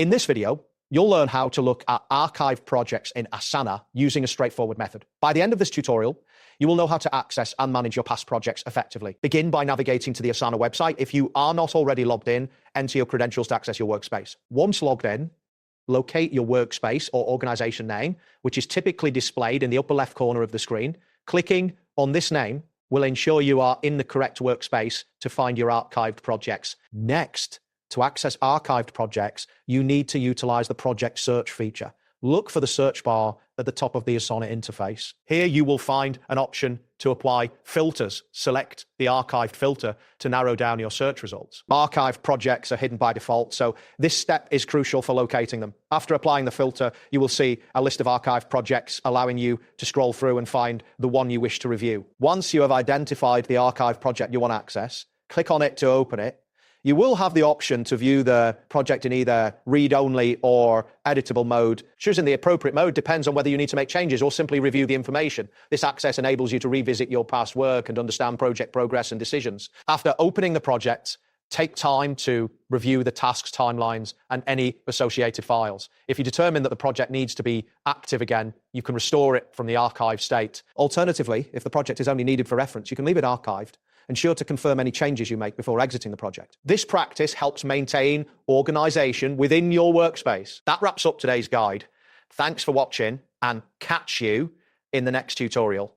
In this video, you'll learn how to look at archived projects in Asana using a straightforward method. By the end of this tutorial, you will know how to access and manage your past projects effectively. Begin by navigating to the Asana website. If you are not already logged in, enter your credentials to access your workspace. Once logged in, locate your workspace or organization name, which is typically displayed in the upper left corner of the screen. Clicking on this name will ensure you are in the correct workspace to find your archived projects. Next, to access archived projects, you need to utilize the project search feature. Look for the search bar at the top of the Asana interface. Here you will find an option to apply filters. Select the archived filter to narrow down your search results. Archived projects are hidden by default, so this step is crucial for locating them. After applying the filter, you will see a list of archived projects, allowing you to scroll through and find the one you wish to review. Once you have identified the archived project you want to access, click on it to open it. You will have the option to view the project in either read-only or editable mode. Choosing the appropriate mode depends on whether you need to make changes or simply review the information. This access enables you to revisit your past work and understand project progress and decisions. After opening the project, take time to review the tasks, timelines, and any associated files. If you determine that the project needs to be active again, you can restore it from the archive state. Alternatively, if the project is only needed for reference, you can leave it archived. Ensure to confirm any changes you make before exiting the project. This practice helps maintain organization within your workspace. That wraps up today's guide. Thanks for watching, and catch you in the next tutorial.